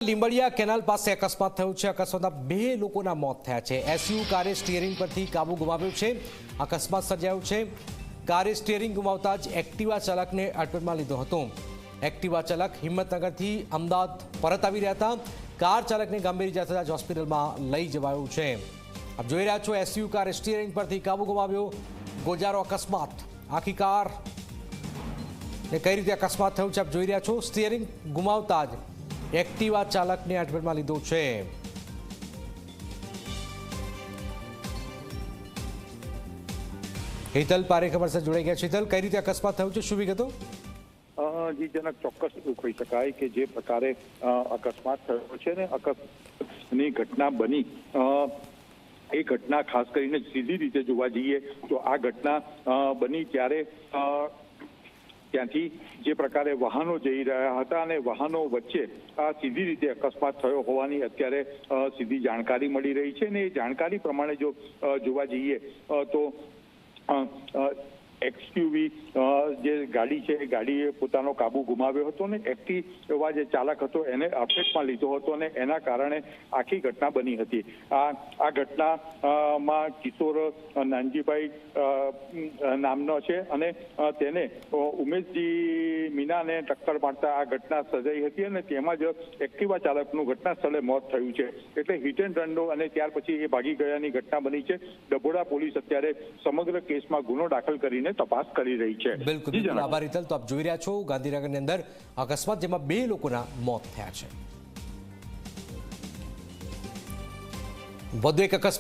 Limbdiya canal પાસે અકસ્માત થયો છે। અકસ્માતમાં 2 લોકોના મોત થયા છે। એસયુ કારે સ્ટીયરિંગ પરથી કાબુ ગુમાવ્યો છે। અકસ્માત સર્જાયો છે। કારે સ્ટીયરિંગ ગુમાવતા જ એક્ટિવા ચાલકને અડફેટમાં લીધો હતો। એક્ટિવા ચાલક હિંમતનગરથી અમદાવાદ પરત આવી રહ્યા હતા। કાર ચાલકને ગંભીર ઇજા થતા હોસ્પિટલમાં લઈ જવાયો છે। આપ જોઈ રહ્યા છો એસયુ કારે સ્ટીયરિંગ પરથી કાબુ ગુમાવ્યો। ગોજારો અકસ્માત। આખી કાર ને કઈ રીતે અકસ્માત થયો છે આપ જોઈ રહ્યા છો। સ્ટીયરિંગ ગુમાવતા જ एक्टिवा चालक ने अडफेट में लीधो छे। હિતલ પારેખ અમારી સાથે જોડાઈ ગયા છે। હિતલ, કઈ રીતે અકસ્માત થયો છે, શું વિગતો? જી જનક ચોક્કસ એવું કહી શકાય કે જે પ્રકારે અકસ્માત થયો છે ને અકસ્માતની ઘટના બની એ ઘટના ખાસ કરીને સીધી રીતે જોવા જઈએ તો આ ઘટના બની ત્યારે ત્યાંથી જે પ્રકારે વાહનો જઈ રહ્યા હતા અને વાહનો વચ્ચે આ સીધી રીતે અકસ્માત થયો હોવાની અત્યારે સીધી જાણકારી મળી રહી છે અને એ જાણકારી પ્રમાણે જો જોવા જઈએ તો એક્સયુવી જે ગાડી છે એ ગાડીએ પોતાનો કાબુ ગુમાવ્યો હતો ને એક્ટિવા જે ચાલક હતો એને અડફેટમાં લીધો હતો અને એના કારણે આખી ઘટના બની હતી। આ ઘટનામાં કિશોર નાનજીભાઈ નામનો છે અને તેને ઉમેશજી મીનાને ટક્કર મારતા આ ઘટના સર્જાઈ હતી અને તેમાં જ એક્ટિવા ચાલકનું ઘટના સ્થળે મોત થયું છે। એટલે હિટ એન્ડ રનનો અને ત્યાર પછી એ ભાગી ગયાની ઘટના બની છે। ડભોડા પોલીસ અત્યારે સમગ્ર કેસમાં ગુનો દાખલ કરીને તપાસ કરી રહી છે। બિલકુલ, આભાર હિતલ। તો આપ જોઈ રહ્યા છો ગાંધીનગરની અંદર અકસ્માત જેમાં 2 લોકોના મોત થયા છે। વધુ એક અકસ્માત